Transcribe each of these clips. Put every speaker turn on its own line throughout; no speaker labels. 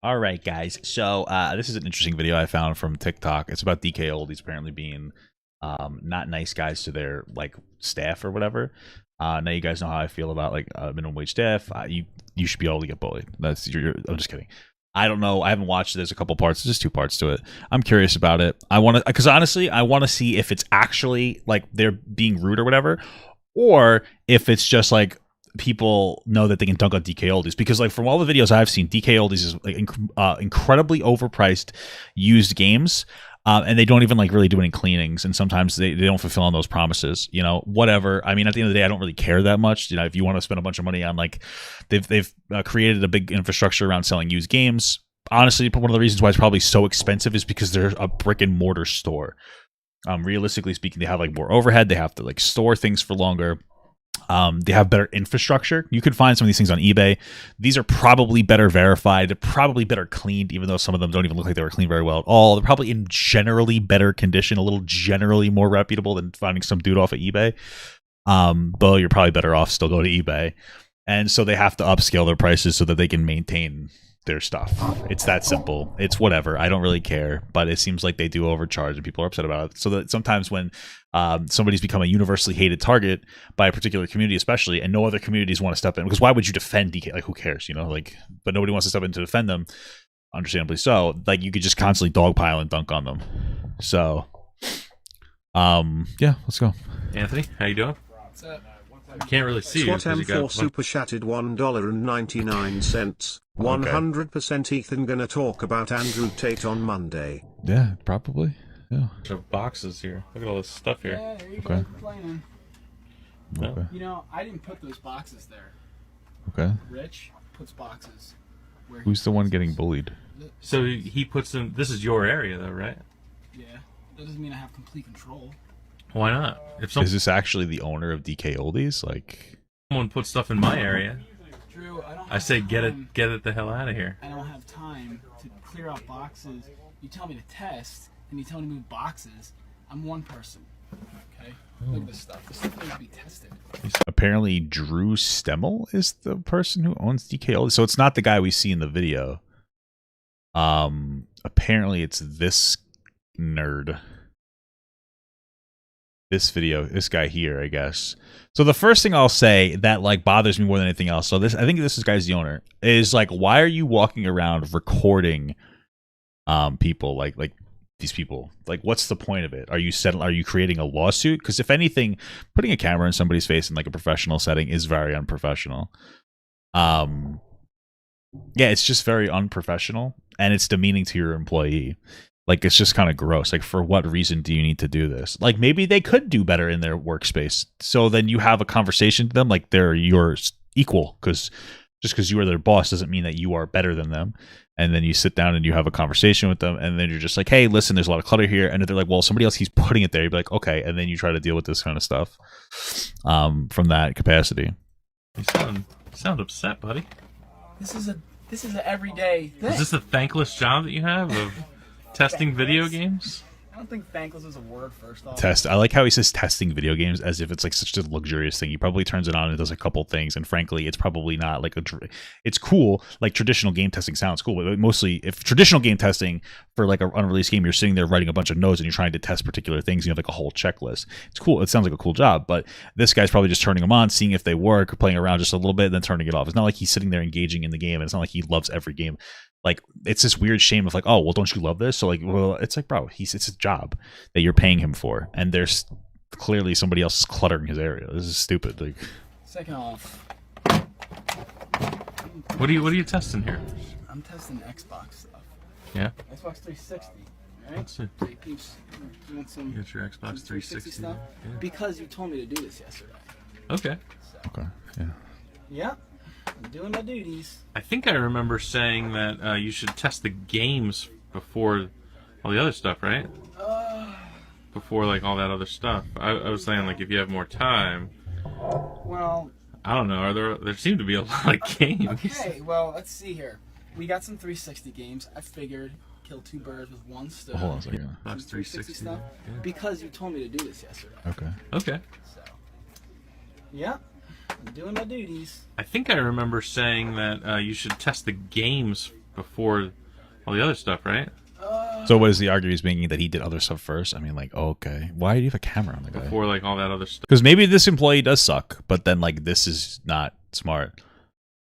All right, guys. So this is an interesting video I found from TikTok. It's about DKOldies apparently being not nice guys to their like staff or whatever. Now you guys know how I feel about like minimum wage staff. You should be able to get bullied. I'm just kidding. I don't know. I haven't watched it. There's a couple parts. There's just two parts to it. I'm curious about it. I want to, because honestly, I want to see if it's actually like they're being rude or whatever, or if it's just like people know that they can dunk on DKOldies, because like from all the videos I've seen, DKOldies is like incredibly overpriced used games, and they don't even like really do any cleanings, and sometimes they don't fulfill on those promises, you know, whatever. I mean, at the end of the day, I don't really care that much, you know. If you want to spend a bunch of money on like they've created a big infrastructure around selling used games. Honestly, one of the reasons why it's probably so expensive is because they're a brick and mortar store. Realistically speaking, they have like more overhead, they have to like store things for longer. They have better infrastructure. You can find some of these things on eBay. These are probably better verified. They're probably better cleaned, even though some of them don't even look like they were cleaned very well at all. They're probably in generally better condition, a little generally more reputable than finding some dude off of eBay. But you're probably better off still going to eBay. And so they have to upscale their prices so that they can maintain their stuff. It's that simple. It's whatever. I don't really care, but it seems like they do overcharge and people are upset about it. So that sometimes when somebody's become a universally hated target by a particular community, especially, and no other communities want to step in, because why would you defend DK? Like, who cares, you know? Like, but nobody wants to step in to defend them, understandably so. Like, you could just constantly dogpile and dunk on them. So, yeah, let's go.
Anthony, how you doing?
What's up?
I can't really see you.
SWAT
'cause you got
M4 super chatted $1.99. 100% Ethan gonna talk about Andrew Tate on Monday.
Yeah, probably. Yeah.
bunch of boxes here. Look at all this stuff here.
Yeah, there you
Okay.
go, complaining.
Okay.
You know, I didn't put those boxes there.
Okay.
Rich puts boxes where
Who's the one getting bullied?
So he puts them. This is your area, though, right?
Yeah. That doesn't mean I have complete control.
Why not? If
Is this actually the owner of DKOldies? Like,
someone puts stuff in my area,
Drew, I don't
I
have
say get
time.
it the hell out of here.
I don't have time to clear out boxes. You tell me to test, and you tell me to move boxes. I'm one person. Okay? Look at this stuff. This stuff needs to be tested.
apparently Drew Stemmel is the person who owns DKOldies. So it's not the guy we see in the video. Apparently it's this nerd. This guy here, I guess. So the first thing I'll say that like bothers me more than anything else, so I think this guy's the owner, is like, why are you walking around recording people like these people? Like, what's the point of it? Are you creating a lawsuit? Because if anything, putting a camera in somebody's face in like a professional setting is very unprofessional. Yeah, it's just very unprofessional, and it's demeaning to your employee. Like, it's just kind of gross. Like, for what reason do you need to do this? Like, maybe they could do better in their workspace. So then you have a conversation with them like they're yours equal, because just because you are their boss doesn't mean that you are better than them. And then you sit down and you have a conversation with them, and then you're just like, hey, listen, there's a lot of clutter here. And they're like, well, somebody else keeps putting it there. You'd be like, okay. And then you try to deal with this kind of stuff from that capacity.
You sound upset, buddy.
This is a everyday thing.
Is this a thankless job that you have of testing video games?
I don't think thankless is a word, first off.
I like how he says testing video games as if it's like such a luxurious thing. He probably turns it on and does a couple things, and frankly, it's probably not like it's cool. Like, traditional game testing sounds cool, but mostly if traditional game testing for like an unreleased game, you're sitting there writing a bunch of notes and you're trying to test particular things. You have like a whole checklist. It's cool. It sounds like a cool job, but this guy's probably just turning them on, seeing if they work, playing around just a little bit, and then turning it off. It's not like he's sitting there engaging in the game, and it's not like he loves every game. Like, it's this weird shame of like, oh, well, don't you love this? So like, well, it's like, bro, it's a job that you're paying him for, and there's clearly somebody else cluttering his area. This is stupid. Like,
Second off,
What are you testing here?
I'm testing Xbox stuff.
Yeah.
Xbox 360. Right?
Let's see.
So you want some
You got your Xbox 360
stuff?
Yeah.
Because you told me to do this yesterday.
Okay.
So,
okay, yeah.
yep. I'm doing my duties.
I think I remember saying that you should test the games before all the other stuff, right? Before like all that other stuff. I was saying like if you have more time.
Well,
I don't know. There seem to be a lot of games.
okay. Well, let's see here. We got some 360 games. I figured kill two birds with one stone.
Hold on a second.
Xbox 360
stuff.
Yeah.
Because you told me to do this yesterday.
Okay.
Okay.
So, yep. I'm doing my duties.
I think I remember saying that you should test the games before all the other stuff, right?
So what is the argument he's making, that he did other stuff first? I mean, like, okay, why do you have a camera on the guy?
Before like all that other stuff.
Because maybe this employee does suck, but then like this is not smart.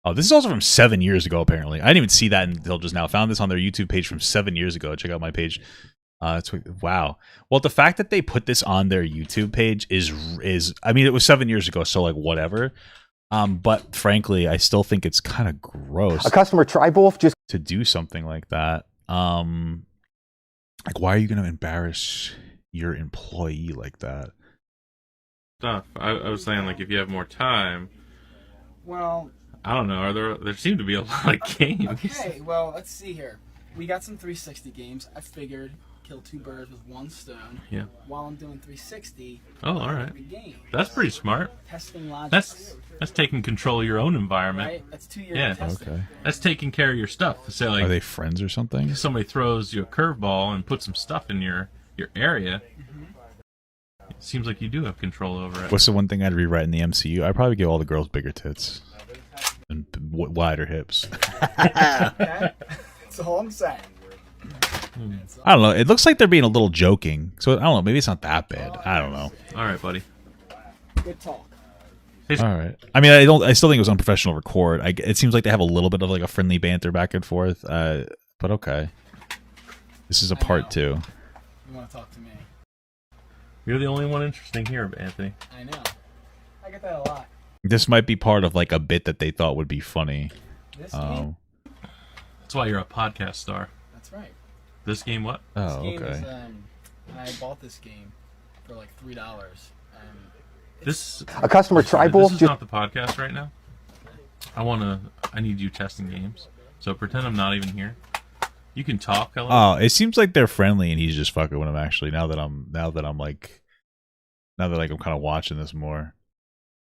Oh, this is also from 7 years ago, apparently. I didn't even see that until just now. I found this on their YouTube page from 7 years ago. Check out my page. Wow. Well, the fact that they put this on their YouTube page is I mean, it was 7 years ago, so like whatever. But frankly, I still think it's kind of gross.
A customer tried both just
to do something like that. Like, why are you going to embarrass your employee like that?
Stuff. I was saying, like, if you have more time.
Well,
I don't know. There seem to be a lot of games.
okay, well, let's see here. We got some 360 games. I figured kill two birds with one stone.
Yeah.
While I'm doing 360.
Oh, all right.
Every game.
That's pretty smart.
Testing logic.
That's taking control of your own environment.
Right? That's 2 years
Yeah.
of testing.
Okay.
That's taking care of your stuff. So like,
Are they friends or something?
somebody throws you a curveball and puts some stuff in your area. It seems like you do have control over it.
What's the one thing I'd rewrite in the MCU? I'd probably give all the girls bigger tits and wider hips.
Okay? That's all I'm saying.
I don't know. It looks like they're being a little joking. So I don't know. Maybe it's not that bad. I don't know.
All right, buddy.
Good talk.
All right. I mean, I still think it was unprofessional to record. It seems like they have a little bit of like a friendly banter back and forth. But okay. This is a part 2.
You want to talk to me?
You're the only one interesting here, Anthony.
I know. I get that a lot.
This might be part of like a bit that they thought would be funny.
This game?
That's why you're a podcast star.
That's right.
This game, what?
Oh,
This game
okay.
is, I bought this game for like $3.
This
a customer tried
This
both
is
just
not the podcast right now. I need you testing games. So pretend I'm not even here. You can talk.
Oh, it seems like they're friendly and he's just fucking with him. Actually, now that I'm kind of watching this more.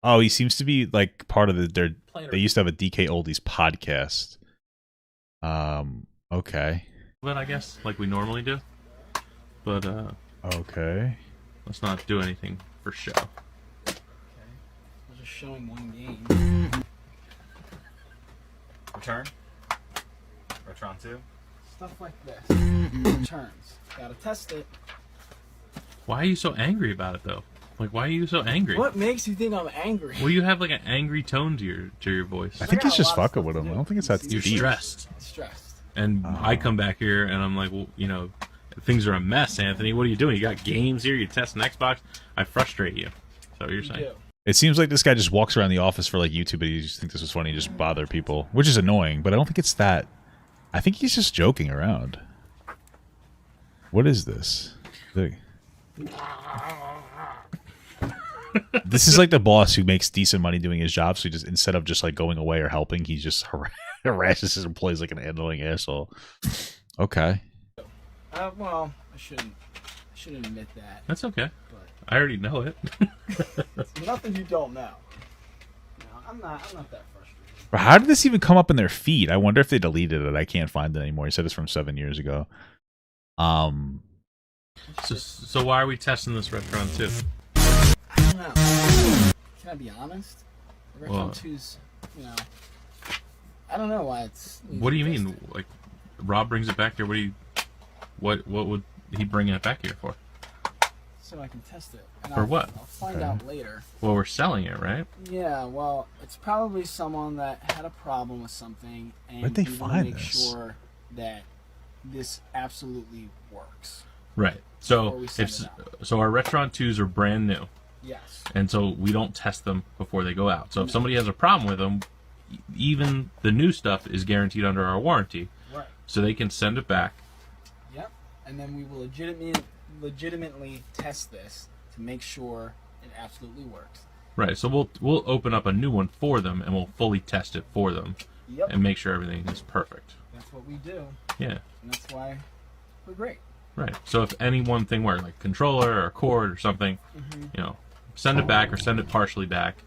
Oh, he seems to be like part of they used to have a DKOldies podcast. Okay.
But I guess like we normally do. But
Okay.
let's not do anything for show.
Okay. I'm just showing one game.
Return? Retron 2?
Stuff like this. Returns. Gotta test it.
Why are you so angry about it though? Like, why are you so angry?
What makes you think I'm angry?
Well, you have like an angry tone to your voice.
I think
got
he's
a
just
lot of
fucking
stuff
with
to
him.
do.
I don't think it's that
You're
deep.
stressed.
Stressed.
And I come back here and I'm like, well, you know, things are a mess, Anthony. What are you doing? You got games here. You test an Xbox. I frustrate you. Is that what you're saying?
Do.
It seems like this guy just walks around the office for like YouTube, but he just thinks this was funny, just bother people, which is annoying. But I don't think it's that. I think he's just joking around. What is this? This is like the boss who makes decent money doing his job, so he just, instead of just like going away or helping, he just harasses his employees like an annoying asshole. Okay.
Well, I shouldn't admit that.
That's okay.
But
I already know it.
nothing you don't know. No, I'm not that frustrated.
But how did this even come up in their feed? I wonder if they deleted it. I can't find it anymore. He said it's from 7 years ago.
So why are we testing this Retron 2?
I don't know. Can I be honest? Retron
Well,
2's, you know, I don't know why it's.
What do you mean? Like, Rob brings it back here. What would he bring it back here for?
So I can test it. And
For what?
I'll find out later.
Well, we're selling it, right?
Yeah, well, it's probably someone that had a problem with something, and
Where'd they
we want to
find
make
this?
sure that this absolutely works.
Right.
Before
So
we send
if
it out.
so, our Retron 2s are brand new,
Yes.
and so we don't test them before they go out. So if somebody has a problem with them, even the new stuff is guaranteed under our warranty,
Right.
so they can send it back.
Yep. And then we will legitimately test this to make sure it absolutely works.
Right. So we'll open up a new one for them, and we'll fully test it for them,
Yep.
and make sure everything is perfect.
That's what we do,
Yeah.
and that's why we're great.
Right. So if any one thing were like controller or cord or something, you know, send it back or send it partially back,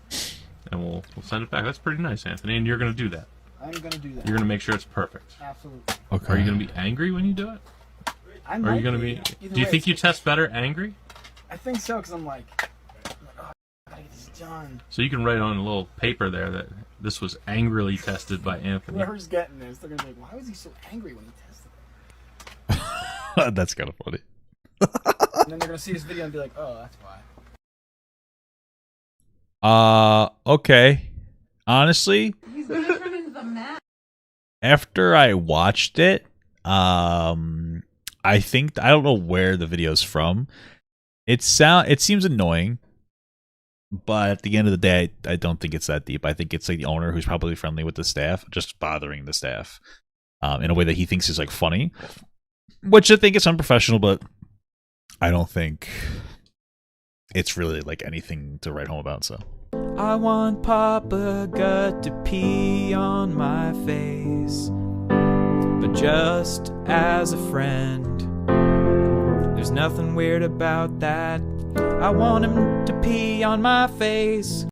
and we'll send it back. That's pretty nice, Anthony. And you're gonna do that.
I'm gonna do that.
You're gonna make sure it's perfect.
Absolutely.
Okay.
Are you gonna be angry when you do it?
I
Or
might
are you gonna be?
Either
Do you
way,
think you
it's-
test better angry?
I think so, because I'm like, oh, I gotta get this John,
So you can write on a little paper there that this was angrily tested by Anthony.
whoever's getting this, they're gonna be like, why was he so angry when he tested it?
That's kind of funny.
And then they're gonna see this video and be like, oh, that's why.
Okay. Honestly, after I watched it, I think I don't know where the video's from. It seems annoying, but at the end of the day, I don't think it's that deep. I think it's like the owner who's probably friendly with the staff, just bothering the staff, in a way that he thinks is like funny, which I think is unprofessional, but I don't think it's really like anything to write home about. So
I want Papa Gut to pee on my face, but just as a friend. There's nothing weird about that. I want him to pee on my face.